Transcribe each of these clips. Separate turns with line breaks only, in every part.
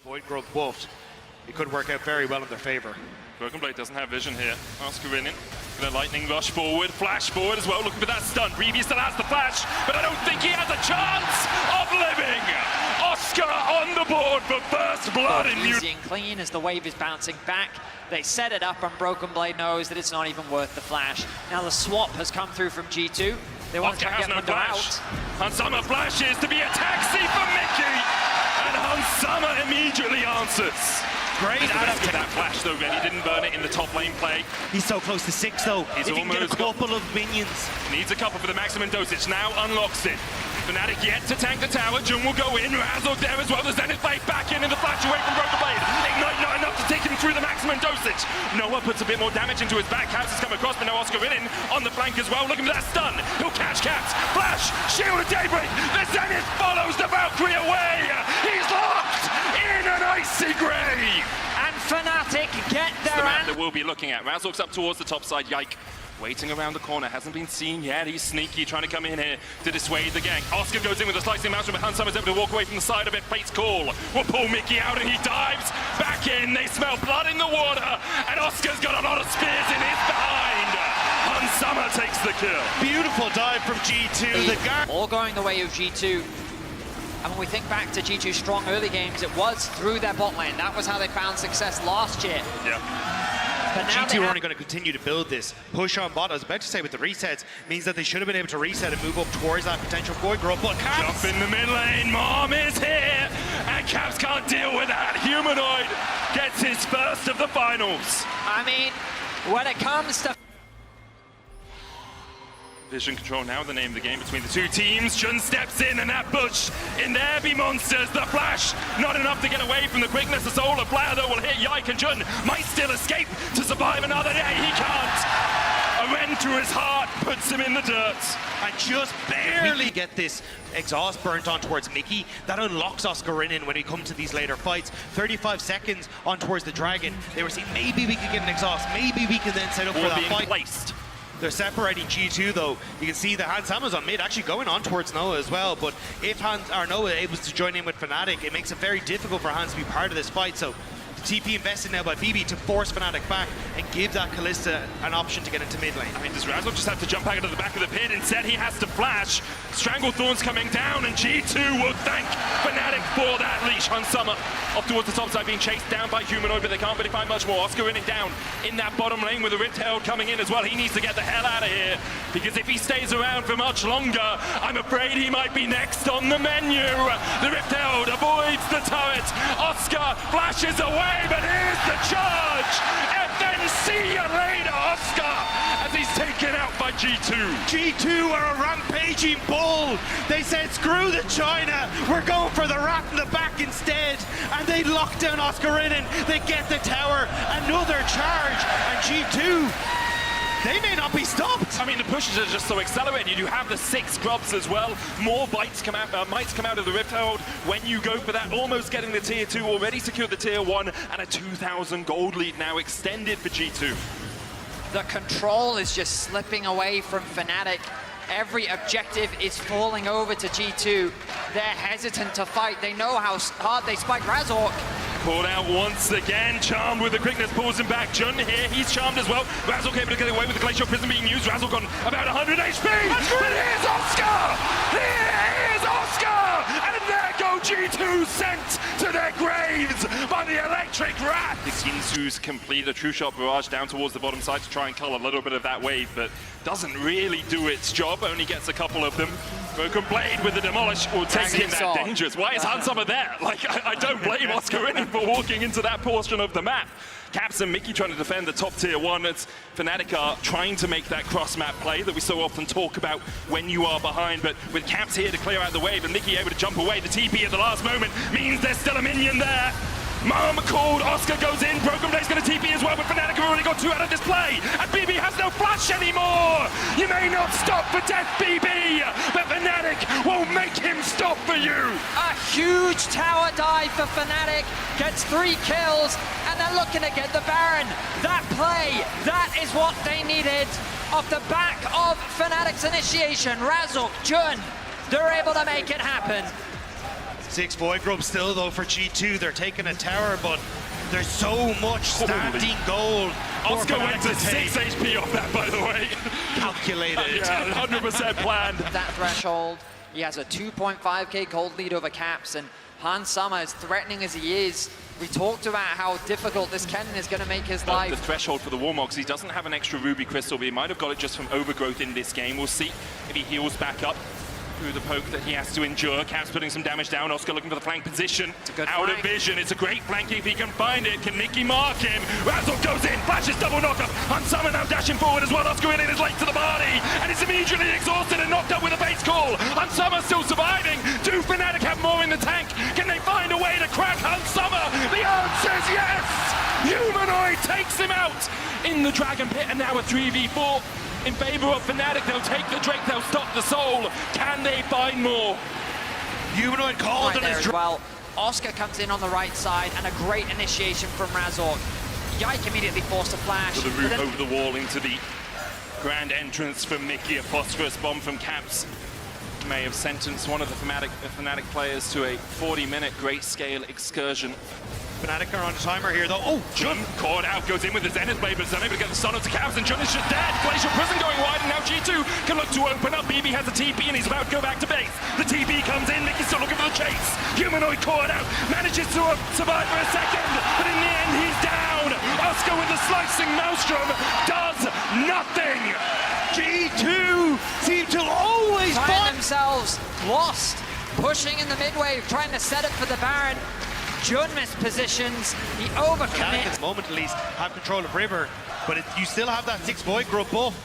Void Growth buffed, it could work out very well in their favor.
Broken Blade doesn't have vision here. Oscar in it. Gonna lightning rush forward, flash forward as well, looking for that stun. Reeve still has the flash, but I don't think he has a chance of living. Oscar on the board for first blood in
easy and clean as the wave is bouncing back. They set it up, and Broken Blade knows that it's not even worth the flash. Now the swap has come through from G2. They want to try and get Mundo out.
Hansama flashes to be a taxi for Mickey, and Hansama immediately answers.
Great out of
that flash though, Ben. He didn't burn it in the top lane play.
He's so close to 6 though.
He's
if he can get a couple of minions.
Needs a couple for the maximum dosage. Now unlocks it. Fnatic yet to tank the tower. Jun will go in. Razork there as well. The Zenith Blade back in, and the flash away from Broken Blade. Ignite not enough to take him through the maximum dosage. Noah puts a bit more damage into his back. Caps has come across, but no Oscar in on the flank as well. Looking for that stun. He'll catch Caps. Flash. Shield of Daybreak. The Zenith follows the Valkyrie away. He's locked in an icy grave.
And Fnatic get their
the map that we'll be looking at. Razork's up towards the top side. Yike. Waiting around the corner, hasn't been seen yet. He's sneaky, trying to come in here to dissuade the gang. Oscar goes in with a slicing mouse, but Hansama is able to walk away from the side of it. Fate's call will pull Mickey out, and he dives back in. They smell blood in the water, and Oscar's got a lot of spears in his behind. Hansama takes the kill.
Beautiful dive from G2.
All going the way of G2. And when we think back to G2's strong early games, it was through their bot lane. That was how they found success last year.
Yeah.
But G2 are only going to continue to build this. Push on bot, I was about to say with the resets, means that they should have been able to reset and move up towards that potential Void Growth. But Caps!
Jump in the mid lane, Mom is here! And Caps can't deal with that. Humanoid gets his first of the finals.
I mean, when it comes to
Vision control now, the name of the game between the two teams. Jun steps in, and that push, in there be monsters. The flash, not enough to get away from the quickness. The solar flare though will hit Yike, and Jun might still escape to survive another day. He can't. A rend to his heart puts him in the dirt.
And just barely get this exhaust burnt on towards Mickey. That unlocks Oscar in when we come to these later fights. 35 seconds on towards the Dragon. They were saying maybe we could get an exhaust, maybe we can then set up for that fight.
Placed.
They're separating G2 though. You can see the Hansama's on mid, actually going on towards Noah as well. But if Noah is able to join in with Fnatic, it makes it very difficult for Hans to be part of this fight. So the TP invested now by BB to force Fnatic back and give that Kalista an option to get into mid lane.
I mean, does Razork just have to jump back into the back of the pit? Instead, he has to flash. Stranglethorn's coming down, and G2 will thank Fnatic for that leash. Hansama off towards the top side, being chased down by Humanoid, but they can't really find much more. Oscar in it down in that bottom lane with the Rift Herald coming in as well. He needs to get the hell out of here, because if he stays around for much longer, I'm afraid he might be next on the menu. The Rift Herald avoids the turret. Oscar flashes away, but here's the charge. FNC you later, Oscar, as he's taken out by G2.
G2 are a rampaging bull. They said, screw the China, we're going for the rat in the back instead. And they lock down Oscar in, and they get the tower. Another charge, and G2, they may not be stopped.
I mean, the pushes are just so accelerated. You have the 6 grubs as well. More bites come out, mites come out of the Rift Herald when you go for that. Almost getting the tier 2, already secured the tier 1, and a 2,000 gold lead now extended for G2.
the control is just slipping away from Fnatic. Every objective is falling over to G2. They're hesitant to fight. They know how hard they spike Razork.
Called out once again, charmed with the quickness, pulls him back. Jun here, he's charmed as well. Razork able to get away with the Glacial Prism being used. Razork on about 100 HP. But here's Oscar! Here is Oscar! And there go G2 sent to their graves by the Electric Rat. Kinsu's complete a true shot barrage down towards the bottom side to try and cull a little bit of that wave, but doesn't really do its job, only gets a couple of them. Broken Blade with the demolish will take him that dangerous. Why is Hansama there? Like, I don't blame Oscar for walking into that portion of the map. Caps and Mickey trying to defend the top tier 1. It's Fnatic are trying to make that cross-map play that we so often talk about when you are behind, but with Caps here to clear out the wave and Mickey able to jump away, the TP at the last moment means there's still a minion there. Mom called, Oscar goes in, Broken Blade's going to TP as well, but Fnatic have already got 2 out of this play, and BB has no flash anymore! You may not stop for death, BB, but Fnatic will make him stop for you!
A huge tower dive for Fnatic, gets 3 kills, and they're looking to get the Baron. That play, that is what they needed. Off the back of Fnatic's initiation, Razork, Jun, they're able to make it happen.
6 Void Grub still though for G2. They're taking a tower, but there's so much standing gold.
Oscar went to 6 HP off that, by the way.
Calculated.
Yeah, 100% planned.
That threshold, he has a 2.5k gold lead over Caps, and Hans Sommer, as threatening as he is, we talked about how difficult this Kennen is going to make his life.
The threshold for the Warmogs, he doesn't have an extra Ruby Crystal, but he might have got it just from overgrowth in this game. We'll see if he heals back up through the poke that he has to endure. Caps putting some damage down. Oscar looking for the flank position.
It's a good
Out
flank.
of vision. It's a great flank if he can find it. Can Mickey mark him? Razzle goes in. Flashes double knockup. Hans Sommer now dashing forward as well. Oscar in is late to the party. And he's immediately exhausted and knocked up with a base call. Hans Sommer still surviving. Do Fnatic have more in the tank? Can they find a way to crack Hans Sommer? The answer is yes! Humanoid takes him out in the Dragon Pit, and now a 3v4. In favor of Fnatic, they'll take the Drake, they'll stop the Soul. Can they find more?
Humanoid called
Right
on
there
his
as well. Oscar comes in on the right side, and a great initiation from Razork. Yike immediately forced a flash.
To the
but
route
then-
over the wall into the grand entrance from Mickey. A phosphorus bomb from Caps may have sentenced one of the Fnatic players to a 40-minute great-scale excursion.
Fnatic are on a timer here though. Oh,
Jun caught out, goes in with his Zenith Blade, but is unable to get the stun onto Caps, and Jun is just dead. Glacial Prison going wide, and now G2 can look to open up. BB has a TP, and he's about to go back to base. The TP comes in, Mickey's still looking for the chase. Humanoid caught out, manages to survive for a second, but in the end, he's down. Oscar with the slicing Maelstrom does nothing.
G2 seem to always
find
find
themselves lost, pushing in the mid wave, trying to set up for the Baron. Jun mispositions, he
Fnatic at
overcommits.
the moment at least have control of River, but you still have that 6 Void Grub buff,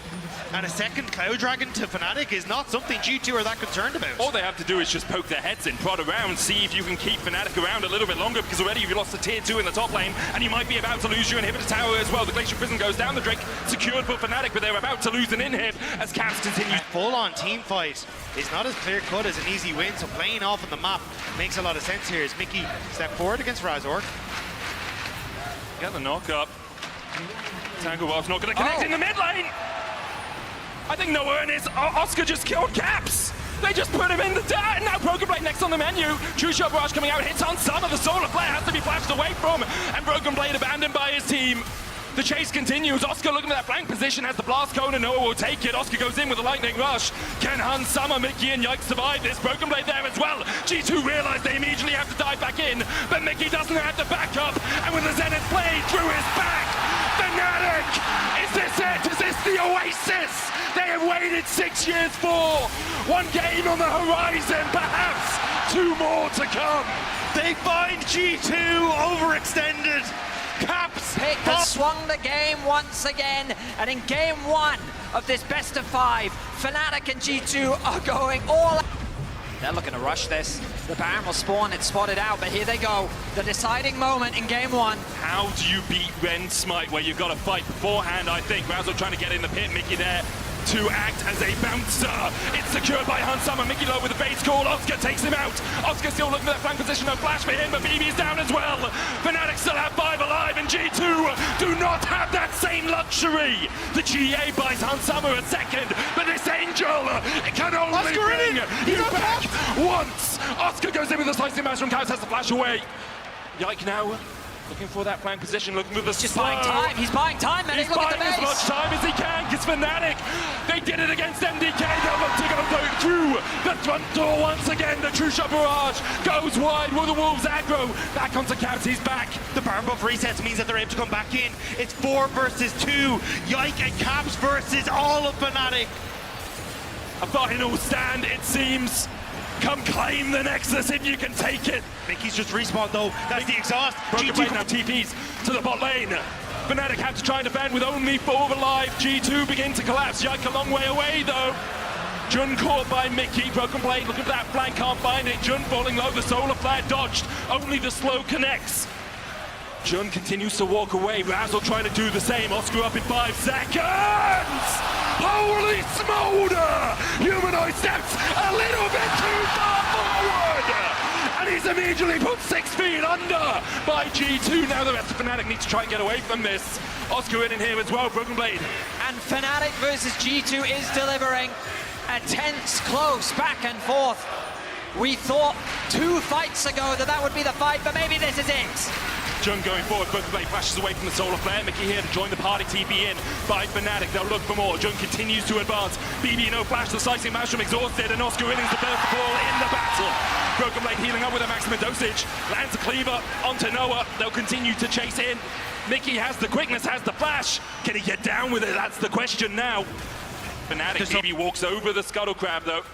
and a second Cloud Dragon to Fnatic is not something G2 are that concerned about.
All they have to do is just poke their heads in, prod around, see if you can keep Fnatic around a little bit longer, because already you've lost a tier 2 in the top lane, and you might be about to lose your inhibitor tower as well. The Glacial Prison goes down, the Drake secured for Fnatic, but they're about to lose an inhib as Caps continues.
Full-on team fight is not as clear-cut as an easy win, so playing off on the map makes a lot of sense here as Mickey step forward against Razork.
Get the knock up. Tango Wolf's not going to connect in the mid lane. I think no earnest. Oscar just killed Caps. They just put him in the dirt. Now Broken Blade next on the menu. True Shot Barrage coming out, hits on Summer. The Solar Flare has to be flashed away from, and Broken Blade abandoned by his team. The chase continues. Oscar looking for that flank position, has the blast cone, and Noah will take it. Oscar goes in with a lightning rush. Can Hans Sommer, Mickey, and Yike survive this? Broken Blade there as well. G2 realize they immediately have to dive back in, but Mickey doesn't have the backup, and with the Zenith Blade through his back, Fnatic! Is this it? Is this the oasis they have waited 6 years for? One game on the horizon, perhaps 2 more to come.
They find G2 overextended. Caps
Pick has swung the game once again, and in game 1 of this best of 5, Fnatic and G2 are going all out. They're looking to rush this. The Baron will spawn, it's spotted out, but here they go. The deciding moment in game 1.
How do you beat Ren Smite where you've got to fight beforehand, I think. Razzle trying to get in the pit, Mickey there to act as a bouncer. It's secured by Hans Sommer. Mickey low with a base call. Oscar takes him out. Oscar still looking for that flank position. No flash for him, but BB's down as well. Fnatic still have 5 alive, and G2 do not have that same luxury. The GA buys Hans Sommer a second, but this Angel can only
Oscar
bring
in it.
you back once. Oscar goes in with a slicing mash from Caps, has the flash away. Yike now looking for that flank position, looking for the
Just buying time. He's buying time, man.
He's
Look at
buying
the
as
base.
much time as he can, because Fnatic, they did it against MDK. They'll look to go through the front door once again. The True Shot Barrage goes wide. Will the Wolves aggro? Back onto Caps, he's back.
The Baron buff resets means that they're able to come back in. It's 4 versus 2. Yike and Caps versus all of Fnatic.
A final stand, it seems. Come claim the Nexus if you can take it.
Mickey's just respawned though. That's the exhaust.
Broken Blade now TPs to the bot lane. Fnatic have to try and defend with only 4 alive. G2 begin to collapse. Yike a long way away though. Jun caught by Mickey. Broken Blade looking for that flank, can't find it. Jun falling low, the Solar Flare dodged. Only the slow connects. Jun continues to walk away. Razzle trying to do the same. Oscar up in 5 seconds. Holy smolder! Humanoid steps a little bit too far forward. And he's immediately put 6 feet under by G2. Now the rest of Fnatic need to try and get away from this. Oscar in here as well, Broken Blade.
And Fnatic versus G2 is delivering a tense, close back and forth. We thought 2 fights ago that would be the fight, but maybe this is it.
Jun going forward, Broken Blade flashes away from the Solar Flare. Mickey here to join the party, TP in by Fnatic. They'll look for more. Jun continues to advance. BB no flash, the slicing Maelstrom exhausted, and Oscar Innings the first ball in the battle. Broken Blade healing up with a maximum dosage. Lands a cleaver onto Noah. They'll continue to chase in. Mickey has the quickness, has the flash. Can he get down with it? That's the question now. Fnatic, BB walks over the Scuttle Crab though,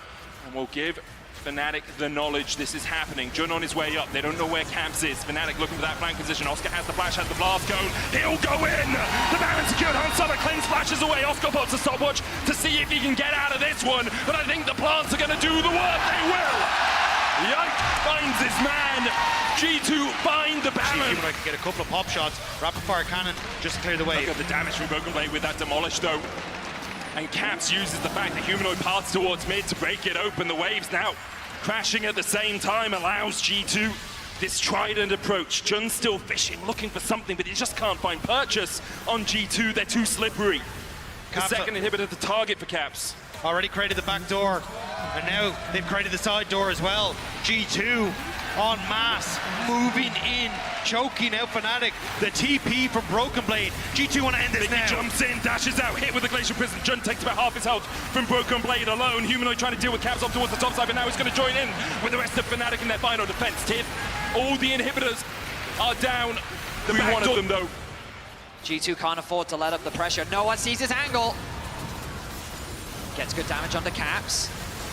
and will give Fnatic the knowledge this is happening. Jun on his way up. They don't know where Camps is. Fnatic looking for that flank position. Oscar has the flash, has the blast cone. He'll go in. The Baron secured. Hansama cleans, flashes away. Oscar puts a stopwatch to see if he can get out of this one. But I think the plants are going to do the work. They will. Yike finds his man. G2 find the Baron.
I can get a couple of pop shots. Rapid fire cannon just to clear the way.
Look at the damage from Broken Blade with that demolish though. And Caps uses the fact that Humanoid paths towards mid to break it open. The waves now crashing at the same time allows G2 this trident approach. Jun's still fishing, looking for something, but he just can't find purchase on G2. They're too slippery. The second inhibitor the target for Caps.
Already created the back door, and now they've created the side door as well. G2 en masse, moving in, choking out Fnatic. The TP from Broken Blade. G2 want to end this now.
Jumps in, dashes out, hit with the Glacial Prison. Jun takes about half his health from Broken Blade alone. Humanoid trying to deal with Caps up towards the top side, but now he's going to join in with the rest of Fnatic in their final defense. Tip, all the inhibitors are down. We wanted them though.
G2 can't afford to let up the pressure. No one sees his angle. Gets good damage onto Caps.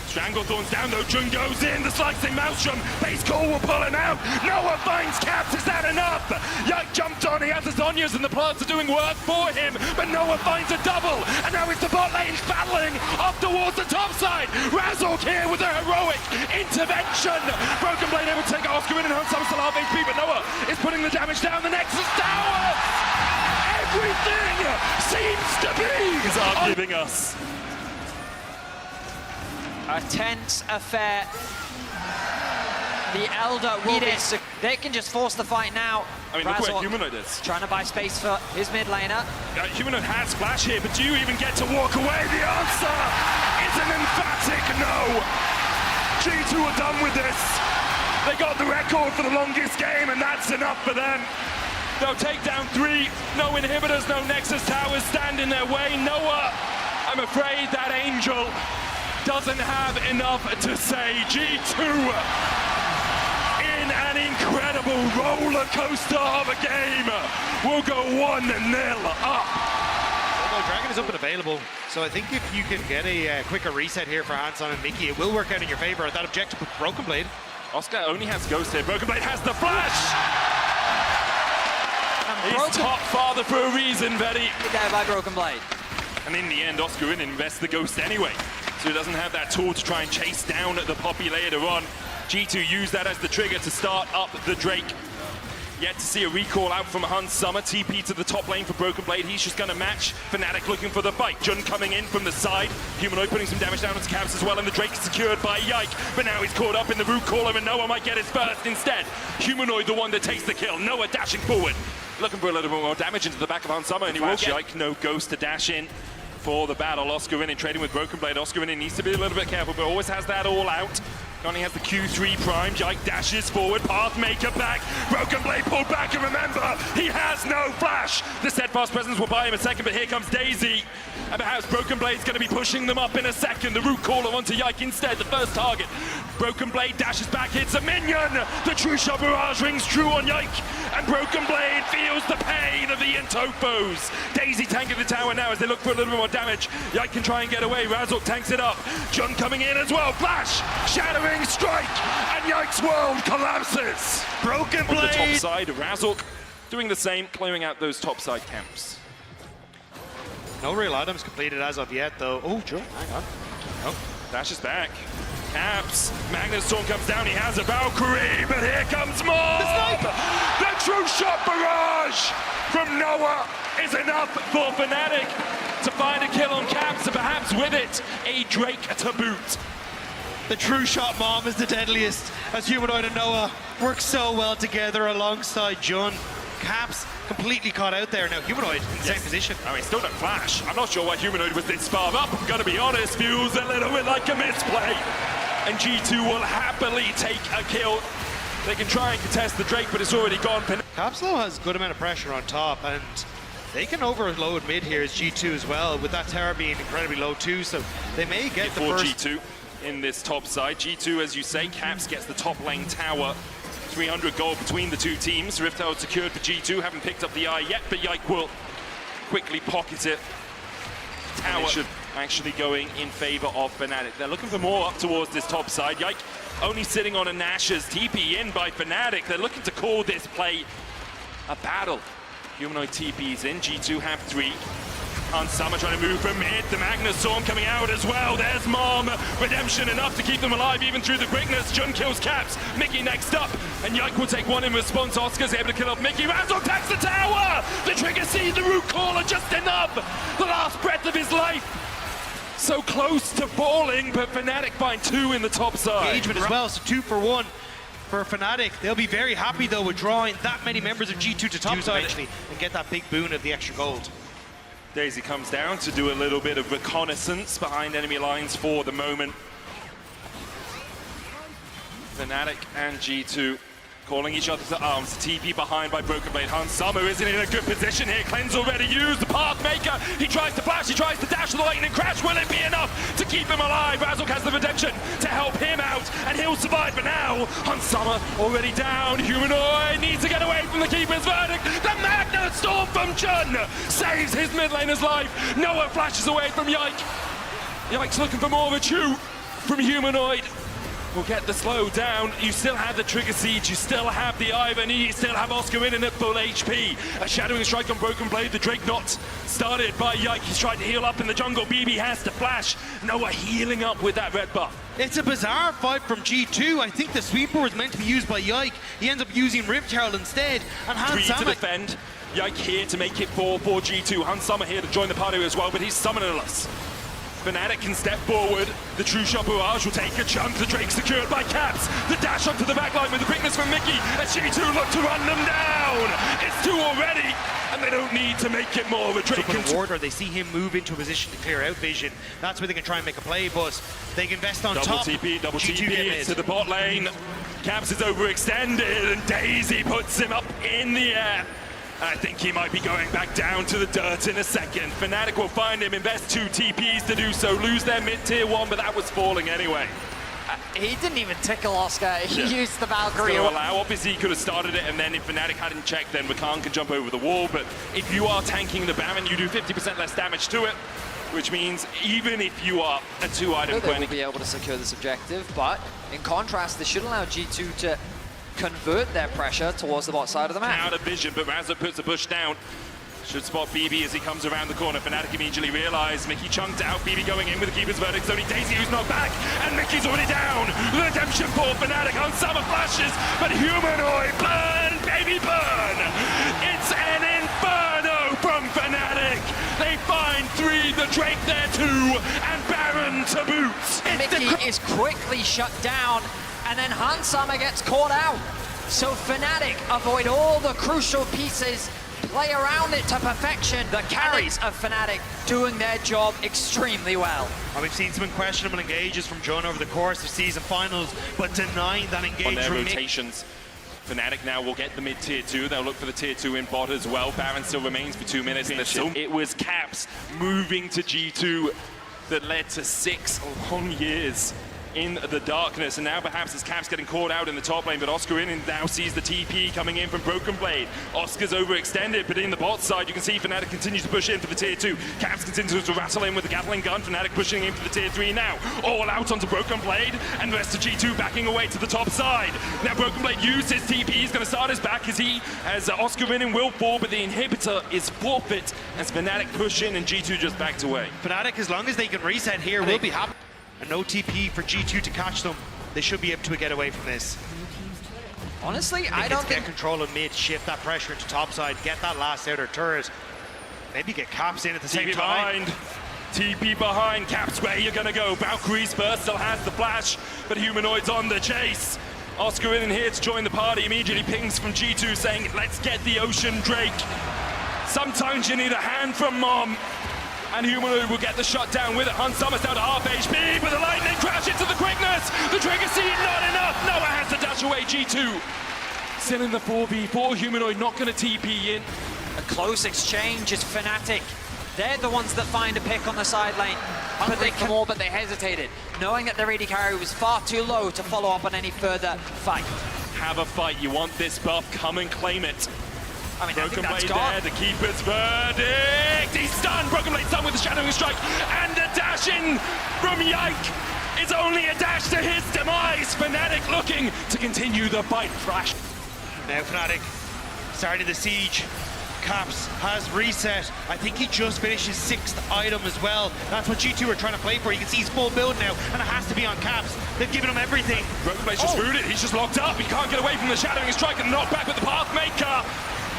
Stranglethorn's down though, Jun goes in, the slicing Maelstrom, base call will pull him out, Noah finds Caps, is that enough? Yike jumped on, he has the Zonyas and the plants are doing work for him, but Noah finds a double, and now it's the bot lane battling up towards the top side. Razork here with a heroic intervention. Broken Blade able to take Oscar in and Hansama still half HP, but Noah is putting the damage down, the Nexus Tower! Everything seems to be giving us.
A tense affair. The Elder will be... They can just force the fight now.
I mean, look where Humanoid is.
Trying to buy space for his mid laner.
Humanoid has Flash here, but do you even get to walk away? The answer is an emphatic no. G2 are done with this. They got the record for the longest game, and that's enough for them. They'll take down 3. No inhibitors, no Nexus towers stand in their way. Noah, I'm afraid that Angel doesn't have enough to say. G2 in an incredible roller coaster of a game will go 1-0 up.
Well, Dragon is up and available, so I think if you can get a quicker reset here for Hanson and Mickey, it will work out in your favor. That objective with Broken Blade.
Oscar only has Ghost here. Broken Blade has the flash. He's top father for a reason, Betty.
There by Broken Blade.
And in the end, Oscar invests the Ghost anyway. So he doesn't have that tool to try and chase down the Poppy later on. G2 used that as the trigger to start up the Drake. Yet to see a recall out from Hansama. TP to the top lane for Broken Blade. He's just going to match. Fnatic looking for the fight. Jun coming in from the side. Humanoid putting some damage down onto Caps as well. And the Drake is secured by Yike. But now he's caught up in the root caller and Noah might get his first instead. Humanoid the one that takes the kill. Noah dashing forward. Looking for a little bit more damage into the back of Hansama. And he will get Yike. No Ghost to dash in for the battle. Oscar in trading with Broken Blade. Oscar in needs to be a little bit careful, but always has that all out. Only has the Q3 prime. Yike dashes forward. Pathmaker back. Broken Blade pulled back, and remember, he has no flash. The steadfast presence will buy him a second, but here comes Daisy. And perhaps Broken Blade's going to be pushing them up in a second. The root caller onto Yike instead, the first target. Broken Blade dashes back, hits a minion. The true shot barrage rings true on Yike. And Broken Blade feels the pain of the Into foes. Daisy tanking the tower now as they look for a little bit more damage. Yike can try and get away. Razork tanks it up. Jun coming in as well. Flash! Shattering strike! And Yike's world collapses.
Broken Blade!
On the top side, Razork doing the same, clearing out those top side camps.
No real items completed as of yet, though. Oh, Joe, hang on.
Oh, dashes back. Caps. Magnus Storm comes down. He has a Valkyrie, but here comes more.
The sniper.
The true shot barrage from Noah is enough for Fnatic to find a kill on Caps, and perhaps with it, a Drake to boot.
The true shot mom is the deadliest, as Humanoid and Noah work so well together alongside Jun. Caps completely caught out there. Now Humanoid in the same position.
I mean, still no flash. I'm not sure why Humanoid was this far up. I'm gonna be honest, feels a little bit like a misplay. and G2 will happily take a kill. They can try and contest the Drake, but it's already gone.
Capslow has a good amount of pressure on top, and they can overload mid here as G2 as well, with that tower being incredibly low too, so they may get the first...
G2 in this top side. G2, as you say, Caps gets the top lane tower. 300 gold between the two teams. Rift Tower secured for G2, haven't picked up the eye yet, but Yike will quickly pocket it. Tower actually going in favor of Fnatic. They're looking for more up towards this top side. Yike only sitting on a Nash's TP in by Fnatic. They're looking to call this play a battle. Humanoid TP's in, G2 have 3. Summer trying to move from mid, the Magnus Storm coming out as well. There's Mom, redemption enough to keep them alive even through the quickness. Jun kills Caps, Mickey next up, and Yike will take one in response. Oscar's able to kill off Mickey. Razzle attacks the tower! The trigger seed, the root caller just enough! The last breath of his life! So close to falling, but Fnatic find 2 in the top side.
Engagement as well, so 2 for 1 for Fnatic. They'll be very happy though with drawing that many members of G2 to top side eventually and get that big boon of the extra gold.
Daisy comes down to do a little bit of reconnaissance behind enemy lines for the moment. Fnatic and G2 calling each other to arms. TP behind by Broken Blade. Summer isn't in a good position here. Cleanse already used. The Pathmaker. He tries to flash. He tries to dash to the lightning crash. Will it be enough to keep him alive? Razork has the redemption to help him out, and he'll survive for now. Summer already down. Humanoid needs to get away from the keeper's verdict. The Magnet Storm from Jun saves his mid laner's life. Noah flashes away from Yike. Yike's looking for more of a chew from Humanoid. Will get the slow down. You still have the trigger siege, you still have the Ivan, you still have Oscar in at full HP. A shadowing strike on Broken Blade, the Drake not started by Yike. He's trying to heal up in the jungle. BB has to flash. Noah healing up with that red buff.
It's a bizarre fight from G2. I think the sweeper was meant to be used by Yike. He ends up using Rift Herald instead. And
3 to defend. Yike here to make it 4 for G2. Summer here to join the party as well, but he's summonerless. Fnatic can step forward. The True Shot Barrage will take a chunk. The Drake secured by Caps. The dash onto the backline with the quickness from Mickey. And G2 look to run them down. It's 2 already, and they don't need to make it more. The Drake can
or they see him move into a position to clear out vision. That's where they can try and make a play, but they can invest on
double
top.
Double TP to the bot lane. Caps is overextended, and Daisy puts him up in the air. I think he might be going back down to the dirt in a second. Fnatic will find him, invest 2 TPs to do so, lose their mid-tier 1, but that was falling anyway.
He didn't even tickle Oscar. He used the Valkyrie.
So allow, obviously he could have started it, and then if Fnatic hadn't checked, then Rakan can jump over the wall. But if you are tanking the Baron, you do 50% less damage to it, which means even if you are a 2-item
they will be able to secure this objective, but in contrast, this should allow G2 to convert their pressure towards the bot side of the map.
Out of vision, but Razork puts a push down. Should spot BB as he comes around the corner. Fnatic immediately realize Mickey chunked out. BB going in with the keeper's verdict. It's only Daisy who's not back, and Mickey's already down. Redemption for Fnatic on Summer flashes, but Humanoid, burn, baby, burn! It's an inferno from Fnatic. They find 3, the Drake there too, and Baron to boot.
Mickey is quickly shut down, and then Summer gets caught out. So Fnatic avoid all the crucial pieces, play around it to perfection. The carries of Fnatic doing their job extremely well.
We've seen some questionable engages from Jun over the course of season finals, but denying that engage
on their
from
rotations. Fnatic now will get the mid-tier 2. They'll look for the tier 2 in bot as well. Baron still remains for 2 minutes. It was Caps moving to G2 that led to 6 long years in the darkness, and now perhaps as Caps getting caught out in the top lane, but Oscar in and now sees the TP coming in from Broken Blade. Oscar's overextended, but in the bot side you can see Fnatic continues to push in for the tier 2. Caps continues to rattle in with the Gatling gun. Fnatic pushing in for the tier 3 now. All out onto Broken Blade, and the rest of G2 backing away to the top side. Now Broken Blade used his TP. He's going to start his back as Oscar in and will fall, but the inhibitor is forfeit as Fnatic push in and G2 just backed away.
Fnatic, as long as they can reset here, will be happy. And no TP for G2 to catch them. They should be able to get away from this.
Honestly, I don't think...
Get control of mid, shift that pressure into topside, get that last outer turret. Maybe get Caps in at the same time.
TP behind, Caps, where you're gonna go. Valkyrie's first still has the flash, but Humanoid's on the chase. Oscar in here to join the party, immediately pings from G2 saying, let's get the Ocean Drake. Sometimes you need a hand from Mom. And Humanoid will get the shot down with it. Hans Sommer's down to half HP, but the lightning crash into the quickness. The trigger seed, not enough. Noah has to dash away. G2 still in the 4v4. Humanoid not going to TP in.
A close exchange is Fnatic. They're the ones that find a pick on the side lane. Hungry for more, but they hesitated, knowing that their AD carry was far too low to follow up on any further fight.
Have a fight. You want this buff, come and claim it.
I mean,
Broken
I think
Blade
that's gone.
there, the keeper's verdict. He's stunned. Broken Blade stunned with the Shadowing Strike. And a dash in from Yike. It's only a dash to his demise. Fnatic looking to continue the fight. Flash.
Now Fnatic starting the siege. Caps has reset. I think he just finished his 6th item as well. That's what G2 are trying to play for. You can see he's full build now, and it has to be on Caps. They've given him everything.
Broken Blade's just rooted. He's just locked up. He can't get away from the Shadowing Strike and knock back with the Pathmaker.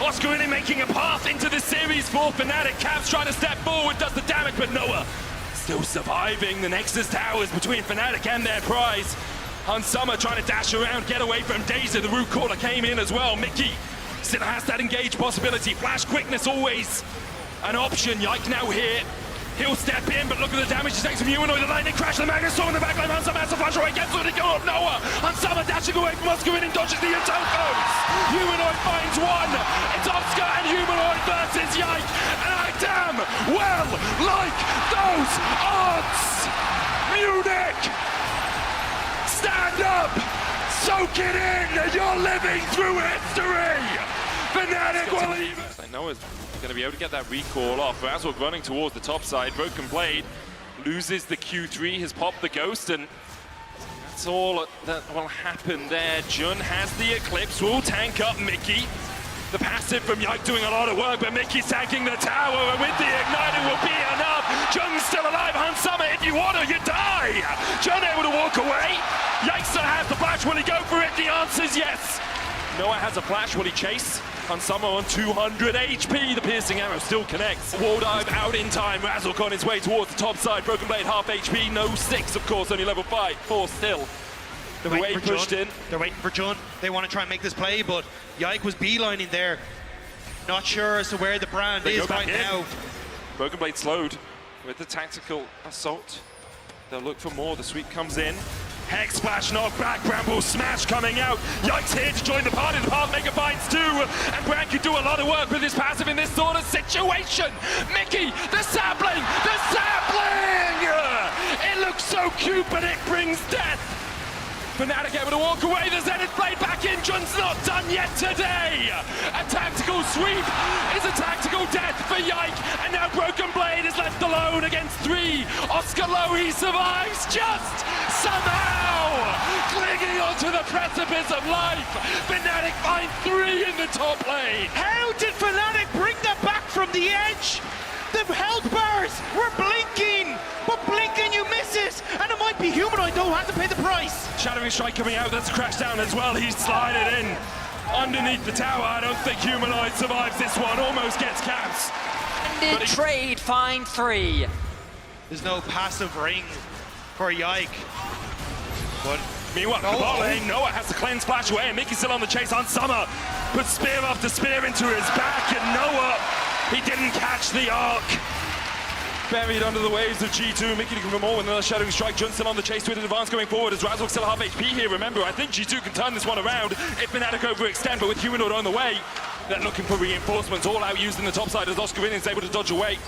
Oscar in making a path into the series for Fnatic. Caps trying to step forward, does the damage, but Noah still surviving. The Nexus towers between Fnatic and their prize. Hans Sommer trying to dash around, get away from Daisy. The root caller came in as well. Mickey still has that engage possibility. Flash quickness always an option. Yike now here. He'll step in, but look at the damage he takes from Humanoid. The lightning crash, the Magnus Storm in the backline. Hans Sommer has to flash away, gets on the go of Noah. Hans Sommer dashing away from Oscar and dodges the Intokos. Humanoid finds one. It's Oscar and Humanoid versus Yike. And I damn well like those odds. Munich, stand up, soak it in. You're living through history. Fnatic will even. Noah's going to be able to get that recall off. Razork running towards the top side. Broken Blade loses the Q3, has popped the Ghost, and that's all that will happen there. Jun has the Eclipse, will tank up Mickey. The passive from Yike doing a lot of work, but Mickey's tanking the tower, and with the Ignite it will be enough. Jun's still alive. Hans Sommer, if you want to, you die. Jun able to walk away. Yike still has the flash. Will he go for it? The answer's yes. Noah has a flash. Will he chase? Hans Sommer on 200 HP. The piercing arrow still connects. Wall dive out in time. Razork on his way towards the top side. Broken Blade half HP. No 6, of course. Only level 5. 4 still.
They're
The
waiting
way
for
pushed
Jun.
in.
They're waiting for Jun. They want to try and make this play, but Yike was beelining there. Not sure as to where the brand
They
is
go back
right
in.
now.
Broken Blade slowed with the tactical assault. They'll look for more. The sweep comes in. Hex splash, knockback, Bramble smash coming out. Yike's here to join the party. The Pathmaker finds 2. And Brand can do a lot of work with his passive in this sort of situation. Mickey, the sapling! The sapling! It looks so cute, but it brings death. Fnatic able to walk away. The Zenith Blade back in. Jun's not done yet today. A tactical sweep is a tactical death for Yike. And now Broken Blade is left alone against 3. Oscar low, he survives just somehow. Clinging onto the precipice of life. Fnatic find 3 in the top lane.
How did Fnatic bring them back from the edge? The health bars were blinking, but blinking you miss it. And it might be Humanoid though who has to pay the price.
Shadowing Strike coming out, that's a crash down as well. He's slided in underneath the tower. I don't think Humanoid survives this one. Almost gets Caps.
Ended trade, find 3.
There's no passive ring for Yike. But
meanwhile, Bot lane, Noah has to cleanse flash away, and Mickey's still on the chase on Summer. Puts spear after spear into his back, and Noah, he didn't catch the arc. Buried under the waves of G2. Mickey looking for more with another Shadowing Strike. Jun still on the chase with an advance going forward as Razork still half HP here. Remember, I think G2 can turn this one around if Fnatic overextend, but with Humanoid on the way, they're looking for reinforcements. All out used in the top side as Oscar is able to dodge away.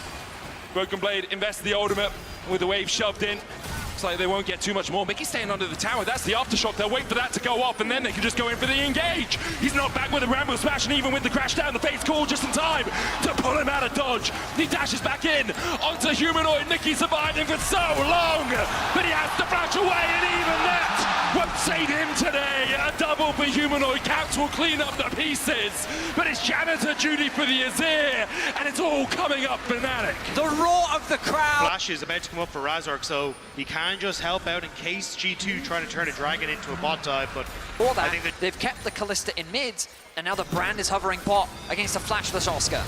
Broken Blade invests the ultimate with the wave shoved in. Looks like they won't get too much more. Mickey's staying under the tower. That's the aftershock. They'll wait for that to go off, and then they can just go in for the engage. He's not back with a Rambo smash, and even with the crash down, the fate's call just in time to pull him out of dodge. He dashes back in onto Humanoid. Mickey surviving for so long, but he has to flash away, and even that won't save him today. A double for Humanoid. Caps will clean up the pieces, but it's janitor duty for the Azir, and it's all coming up Fnatic.
The roar of the crowd.
Flash is about to come up for Razork, so he can just help out in case G2 trying to turn a dragon into a bot dive, but
For that,
I think that
they've kept the Callista in mids, and now the Brand is hovering bot against a flashless Oscar.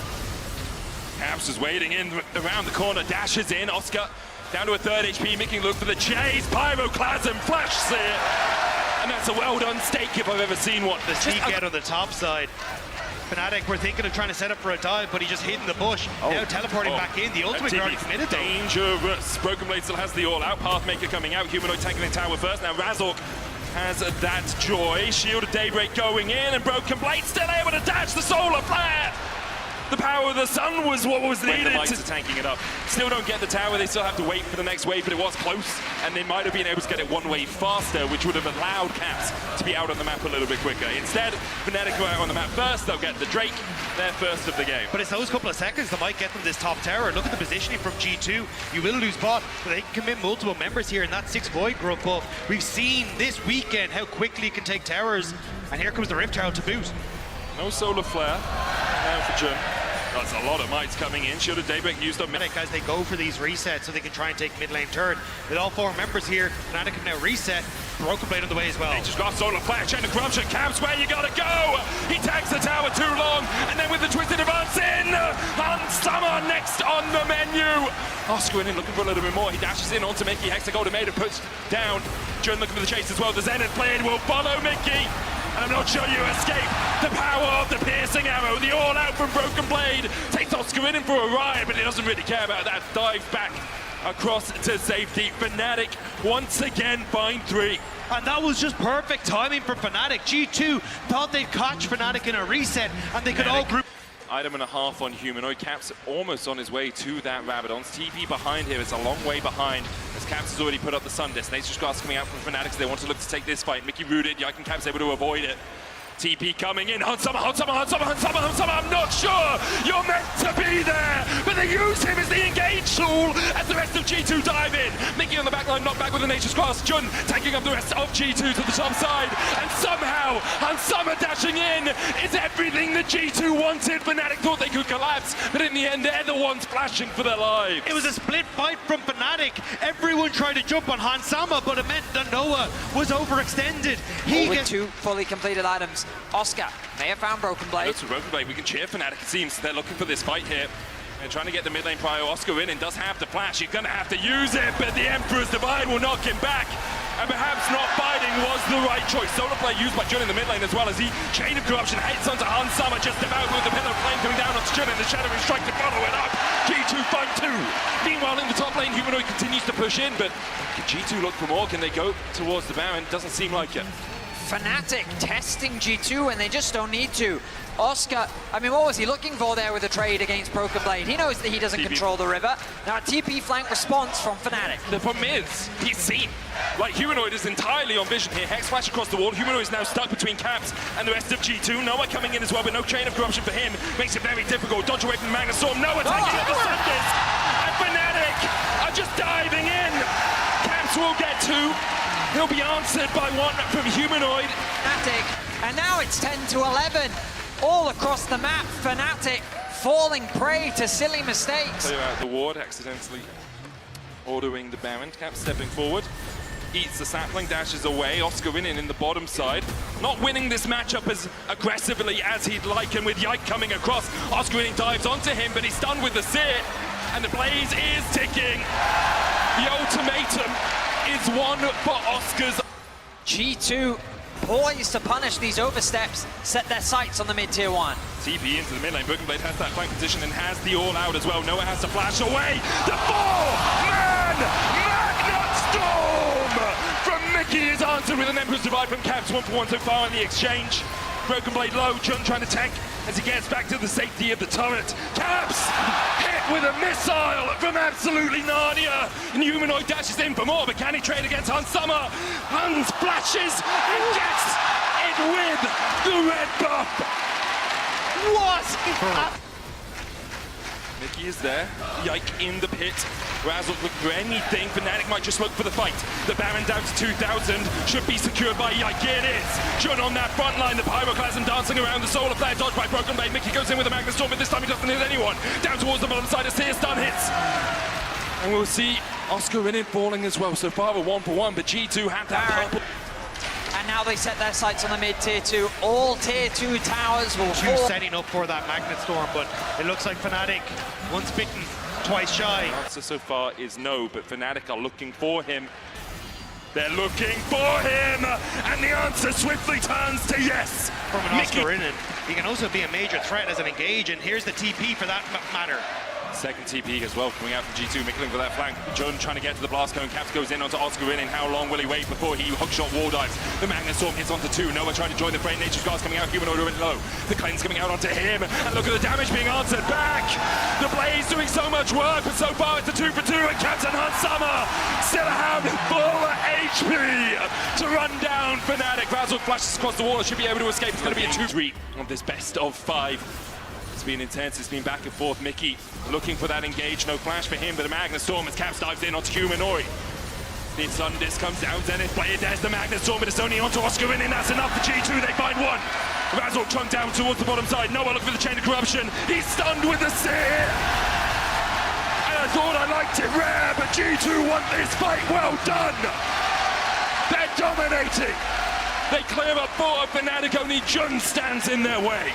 Caps is waiting in around the corner, dashes in. Oscar down to a 3rd HP, making look for the chase. Pyroclasm, flash sear. And that's a well done stake if I've ever seen one.
the sneak out on the top side. Fnatic were thinking of trying to set up for a dive, but he just hid in the bush. Now teleporting back in. The ultimate guard committed though.
Dangerous. Broken Blade still has the all-out. Pathmaker coming out. Humanoid tanking the tower first. Now Razork has that joy. Shield of Daybreak going in, and Broken Blade still able to dash the solar flare. The power of the sun was what was needed. The Mites are tanking it up. Still don't get the tower. They still have to wait for the next wave, but it was close, and they might have been able to get it one wave faster, which would have allowed Caps to be out on the map a little bit quicker. Instead, Fnatic go out on the map first. They'll get the Drake, their first of the game.
But it's those couple of seconds that might get them this top tower. Look at the positioning from G2. You will lose bot, but they can commit multiple members here in that 6 Void group buff. We've seen this weekend how quickly it can take towers, and here comes the Rift Herald to boot.
No solar flare now for Jun. That's a lot of mites coming in. Shield of Daybreak used up mid.
As they go for these resets so they can try and take mid lane turn. With all 4 members here, Fnatic can now reset. Broken Blade on the way as well.
They just got solar flare, chain of corruption. Caps where you gotta go. He tags the tower too long, and then with the twisted advance in, and Summer next on the menu. Oscar in looking for a little bit more. He dashes in onto Mickey. Hexagolden made it push down. Jun looking for the chase as well. The Zenith playing will follow Mickey. And I'm not sure you escape the power of the piercing arrow. The all-out from Broken Blade takes Oscar in for a ride, but he doesn't really care about that. Dives back across to safety. Fnatic once again find 3.
And that was just perfect timing for Fnatic. G2 thought they'd catch Fnatic in a reset, and they could all group.
Item and a half on Humanoid. Caps almost on his way to that Rabadon's TP behind here. It's a long way behind, as Caps has already put up the Sun Disc. Nature's Glass coming out from Fnatic, so they want to look to take this fight. Mickey rooted, Yike and Caps able to avoid it. TP coming in, Hunt Summer, I'm not sure you're meant to be there, but they use him as the engage tool as the rest of G2 dive in. Mickey on the backline, knocked back with the Nature's Cross. Jun taking up the rest of G2 to the top side, and somehow Hunt Summer dashing in is everything that G2 wanted. Fnatic thought they could collapse, but in the end they're the ones flashing for their lives.
It was a split fight from Fnatic. Everyone tried to jump on Hansama, but it meant that Noah was overextended. He
with
gets
2 fully completed items. Oscar may have found Broken Blade.
Looks for Broken Blade. We can cheer Fnatic, it seems. They're looking for this fight here. They're trying to get the mid lane prio. Oscar in and does have to flash. You're going to have to use it, but the Emperor's Divine will knock him back. And perhaps not fighting was the right choice. Solar play used by Jun in the mid lane as well, as he Chain of Corruption hits onto Hansama just about with the Pillar of Flame coming down onto Jun, and the Shattering Strike to follow it up. G2 fight 2. Meanwhile, in the top lane, Humanoid continues to push in, but can G2 look for more? Can they go towards the Baron? Doesn't seem like it.
Fnatic testing G2, and they just don't need to. Oscar, I mean, what was he looking for there with a trade against Broken Blade? He knows that he doesn't control the river. Now a TP flank response from Fnatic.
The problem is, he's seen. Like, Humanoid is entirely on vision here. Hex flash across the wall. Humanoid is now stuck between Caps and the rest of G2. Noah coming in as well, but no Chain of Corruption for him. Makes it very difficult. Dodge away from the Magnus Storm. Noah taking out the Sun Disc. And Fnatic are just diving in. Caps will get 2. He'll be answered by 1 from Humanoid.
Fnatic, and now it's 10-11. All across the map, Fnatic falling prey to silly mistakes.
Clear out the ward, accidentally ordering the Baron. Cap stepping forward, eats the sapling, dashes away. Oscar in the bottom side. Not winning this matchup as aggressively as he'd like, and with Yike coming across, Oscar dives onto him, but he's stunned with the Seer, and the blaze is ticking. The ultimatum is one for Oscar's.
G2 poised to punish these oversteps, set their sights on the mid-tier 1.
TP into the mid lane. Broken Blade has that flank position and has the all-out as well. Noah has to flash away. The 4-man Magnet Storm from Mickey is answered with an Emperor's Divide from Caps. 1-for-1 so far in the exchange. Broken Blade low. Jun trying to tank as he gets back to the safety of the turret. Caps hit with a missile from absolutely Narnia. And Humanoid dashes in for more, but can he trade against Hansama? Hans flashes and gets it with the red buff. What? Mickey is there. Yike in the pit. Razzle look for anything. Fnatic might just look for the fight. The Baron down to 2,000. Should be secured by Yike. Here it is. Jun on that front line. The Pyroclasm dancing around. The Solar Flare dodged by Broken Blade. Mickey goes in with a Magnus Storm, but this time he doesn't hit anyone. Down towards the bottom side. A Seer stun hits. And we'll see Oscar in falling as well. So far a 1-for-1, but G2 had that purple.
And now they set their sights on the mid-tier 2. All tier 2 towers will
fall. Setting up for that Magnet Storm, but it looks like Fnatic, once bitten, twice shy.
The answer so far is no, but Fnatic are looking for him. They're looking for him, and the answer swiftly turns to yes.
From an Oscar in it. he can also be a major threat as an engage, and here's the TP for that matter.
Second TP as well, coming out from G2, Mickling for that flank. Jun trying to get to the blast cone. Caps goes in onto Oscar in. How long will he wait before he hookshot wall dives? The Magnus Storm hits onto 2. Noah trying to join the fray. Nature's Guards coming out. Humanoid went low. The cleanse coming out onto him. And look at the damage being answered back. The Blaze doing so much work, but so far it's a 2 for 2. And Captain Hunt Summer still have full HP to run down Fnatic. Razzle flashes across the wall. Should be able to escape. It's going to be a 2-3 of this best of 5. It's been intense, it's been back and forth. Mickey looking for that engage, no flash for him, but the Magnus Storm as Caps dives in onto Humanoid. The Sun Disc comes down, Zenith play it, there's the Magnus Storm, but it's only onto Oscar in, and that's enough for G2, they find one. Razzle chunked down towards the bottom side, Noah looking for the chain of corruption, he's stunned with the Seer! And I thought I liked it rare, but G2 won this fight, well done! They're dominating! They clear up 4 of Fnatic, only Jun stands in their way.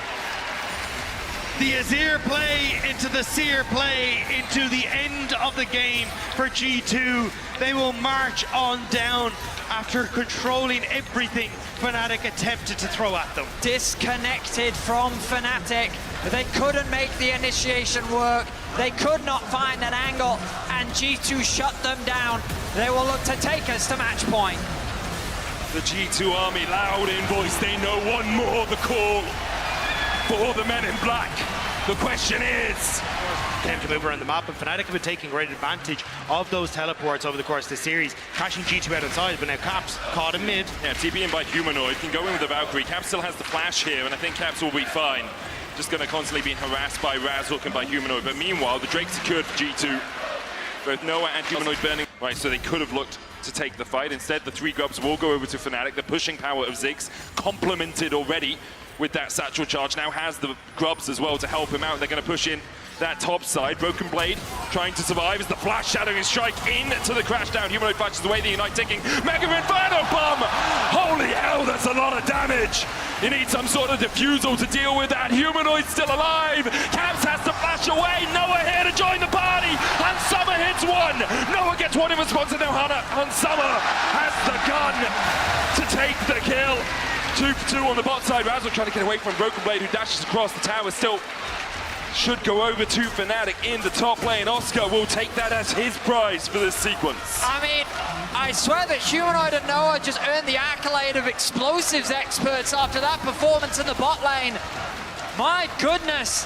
The Azir play into the Seer play into the end of the game for G2. They will march on down after controlling everything Fnatic attempted to throw at them.
Disconnected from Fnatic. They couldn't make the initiation work. They could not find an angle, and G2 shut them down. They will look to take us to match point.
The G2 army loud in voice, they know one more the call. For the men in black, the question is...
Time to move around the map, and Fnatic have been taking great advantage of those teleports over the course of the series, crashing G2 out inside, but now Caps caught in mid.
Yeah, TP in by Humanoid, can go in with the Valkyrie. Caps still has the flash here, and I think Caps will be fine. Just going to constantly be harassed by Razhook and by Humanoid, but meanwhile, the Drake secured for G2. Both Noah and Humanoid burning. Right, so they could have looked to take the fight. Instead, the 3 grubs will go over to Fnatic. The pushing power of Ziggs, complemented already with that satchel charge, now has the grubs as well to help him out. They're going to push in that top side. Broken Blade trying to survive as the flash shadowing strike into the crash down. Humanoid flashes away, the Ignite ticking. Mega Inferno bomb! Holy hell, that's a lot of damage! You need some sort of diffusal to deal with that. Humanoid still alive! Caps has to flash away! Noah here to join the party! Hunt Summer hits 1! Noah gets 1 in response, and now Hunt Summer has the gun to take the kill. 2 for 2 on the bot side. Razzle trying to get away from Broken Blade, who dashes across the tower. Still should go over to Fnatic in the top lane. Oscar will take that as his prize for this sequence.
I mean, I swear that Humanoid and Noah just earned the accolade of explosives experts after that performance in the bot lane. My goodness,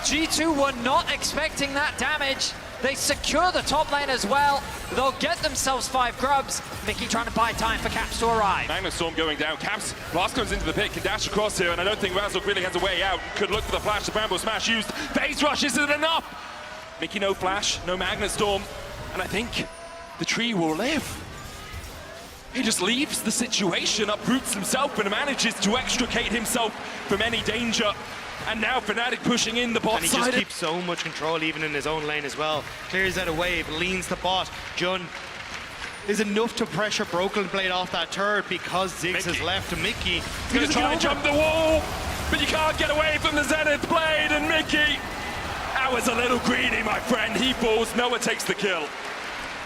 G2 were not expecting that damage. They secure the top lane as well. They'll get themselves 5 grubs. Mickey trying to buy time for Caps to arrive.
Magnus Storm going down. Caps, blast comes into the pit, can dash across here, and I don't think Razzle really has a way out. Could look for the flash, the Bramble Smash used. Phase Rush isn't enough. Mickey, no flash, no Magnus Storm, and I think the tree will live. He just leaves the situation, uproots himself, and manages to extricate himself from any danger. And now Fnatic pushing in the bot
side. And he just keeps so much control even in his own lane as well. Clears out a wave, leans the bot. Jun is enough to pressure Broken Blade off that turret because Ziggs has left to Mickey.
He's going to try and jump the wall, but you can't get away from the Zenith Blade, and Mickey, that was a little greedy, my friend. He falls, Noah takes the kill.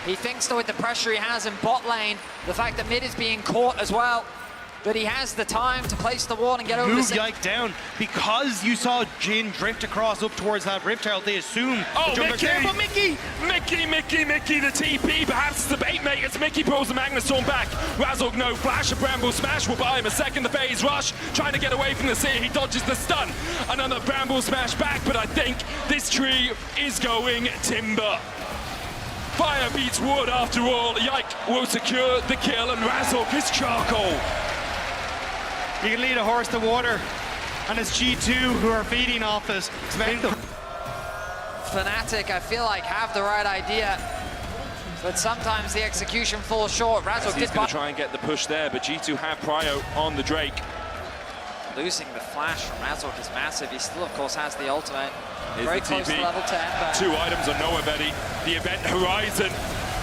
He thinks that with the pressure he has in bot lane, the fact that mid is being caught as well, that he has the time to place the wall and get over
the Yike down because you saw Jin drift across up towards that Rift Herald. They assume
the
Mickey. There, but Mickey,
the TP, perhaps the bait mate. It's Mickey pulls the Magnus Storm back. Razzle, no flash, a Bramble Smash will buy him a second. The Phase Rush, trying to get away from the Seer. He dodges the stun. Another Bramble Smash back, but I think this tree is going timber. Fire beats wood after all. Yike will secure the kill, and Razzle is charcoal.
You can lead a horse to water, and it's G2 who are feeding off it. Expect them.
Fnatic, I feel like, have the right idea, but sometimes the execution falls short. Razzle
he's going to try and get the push there, but G2 have prio on the Drake.
Losing the flash from Razzle is massive. He still, of course, has the ultimate. Very close to
TP.
level 10. But
2 items on Noah Betty. The event horizon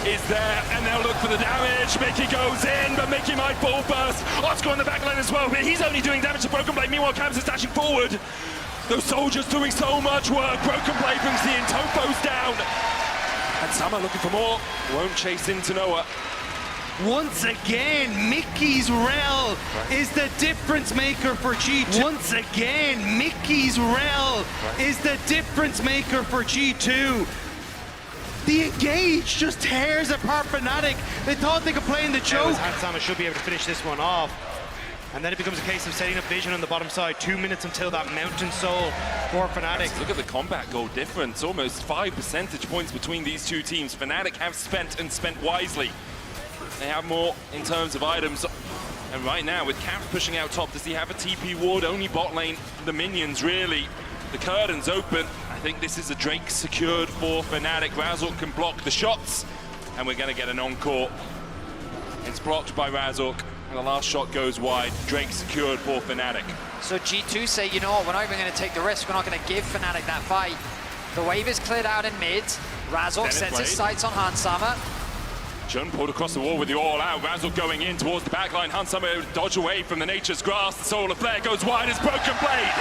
is there, and they'll look for the damage. Mickey goes in, but Mickey might full burst. Oscar on the back line as well, but he's only doing damage to Broken Blade. Meanwhile, Caps is dashing forward. Those soldiers doing so much work. Broken Blade brings the Intopos down. And Summer looking for more. Won't chase into Noah.
Once again, Mickey's Rel is the difference maker for G2. Once again, Mickey's Rel is the difference maker for G2. The engage just tears apart Fnatic. They thought they could play in the choke. Hansama should be able to finish this one off. And then it becomes a case of setting up vision on the bottom side. 2 minutes until that Mountain Soul for Fnatic.
Look at the combat goal difference. Almost 5 percentage points between these two teams. Fnatic have spent and spent wisely. They have more in terms of items. And right now, with Caps pushing out top, does he have a TP ward? Only bot lane, the minions, really. The curtain's open. I think this is a Drake secured for Fnatic. Razork can block the shots. And we're going to get an encore. It's blocked by Razork. And the last shot goes wide. Drake secured for Fnatic.
So G2 say, you know what, we're not even going to take the risk. We're not going to give Fnatic that fight. The wave is cleared out in mid. Razork sets his sights on Hansama.
Jun pulled across the wall with the all out. Razork going in towards the backline. Hansama able to dodge away from the Nature's Grasp. The Solar Flare goes wide as Broken Blade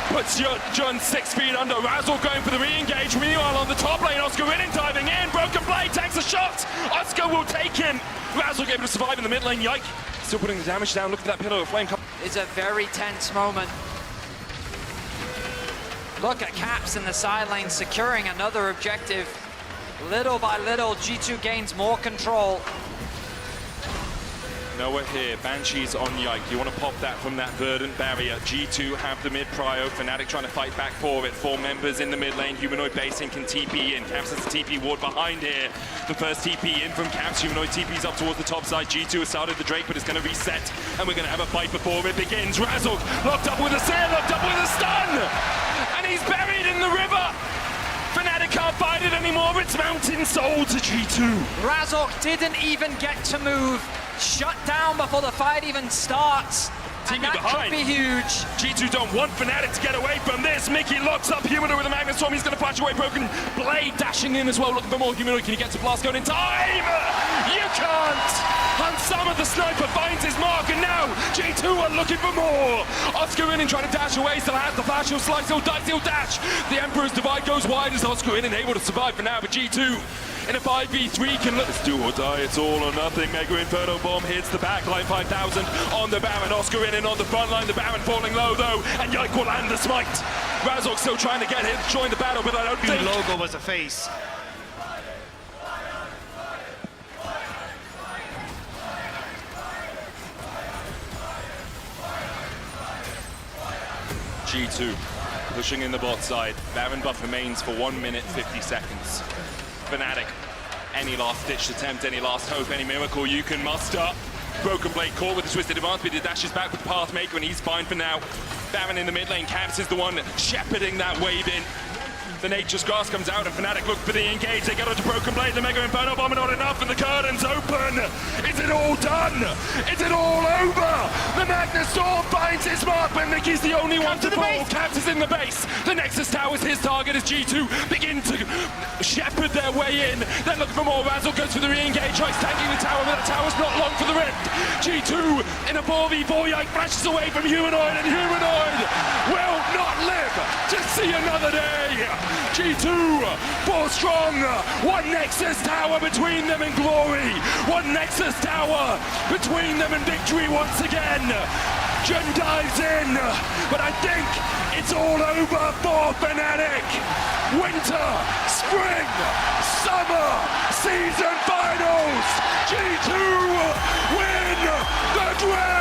puts Jun 6 feet under. Razork going for the re-engage. Meanwhile on the top lane, Oscar Winning diving in. Broken Blade takes a shot. Oscar will take him. Razork able to survive in the mid lane. Yike. Still putting the damage down. Look at that pillar of flame.
It's a very tense moment. Look at Caps in the side lane securing another objective. Little by little, G2 gains more control.
Noah here, Banshees on Yike. You want to pop that from that verdant barrier. G2 have the mid prio. Fnatic trying to fight back for it. 4 members in the mid lane. Humanoid basing can TP in. Caps has the TP ward behind here. The first TP in from Caps. Humanoid TP's up towards the top side. G2 has started the Drake, but it's going to reset. And we're going to have a fight before it begins. Razork locked up with a Seer, locked up with a stun. And he's buried in the river. Fnatic can't fight it anymore. It's Mountain Soul to G2.
Razork didn't even get to move. Shut down before the fight even starts. And that could be huge.
G2 don't want Fnatic to get away from this. Mickey locks up Humanoid with a Magnet Storm. He's going to flash away. Broken Blade dashing in as well. Looking for more Humanoid. Can he get to Blast going in time? You can't. Hansama the sniper finds his mark, and now G2 are looking for more. Oscar in and trying to dash away. Still has the flash. He'll slice. He'll dice. He'll dash. The Emperor's Divide goes wide as Oscar in and able to survive for now. But G2 in a 5v3 can let us do or die. It's all or nothing. Mega Inferno Bomb hits the backline. 5,000 on the Baron. Oscar in and on the front line. The Baron falling low though, and Yike will land the smite. Razork still trying to get him to join the battle, but I don't think.
Logo was a face.
G2 pushing in the bot side. Baron buff remains for 1 minute 50 seconds. Fnatic, any last ditched attempt, any last hope, any miracle you can muster. Broken Blade caught with the twisted advance, but he dashes back with Pathmaker and he's fine for now. Baron in the mid lane. Caps is the one shepherding that wave in. The Nature's Grass comes out and Fnatic look for the engage. They get onto Broken Blade, the Mega Inferno Bomb, not enough, and the curtain's open. Is it all done? Is it all over? The Magnus Storm finds his mark, but Mickey's the only one to fall. Caps is in the base. The Nexus Tower's his target as G2 begin to shepherd their way in. They're looking for more. Razork goes for the re-engage. Tries tanking the tower, but the tower's not long for the rift. G2 in a 4v4. Yike flashes away from Humanoid, and Humanoid will not live to see another day. G2, 4 strong, 1 Nexus Tower between them and glory, 1 Nexus Tower between them and victory once again. Jun dives in, but I think it's all over for Fnatic. Winter, spring, summer, season finals, G2 win the Grand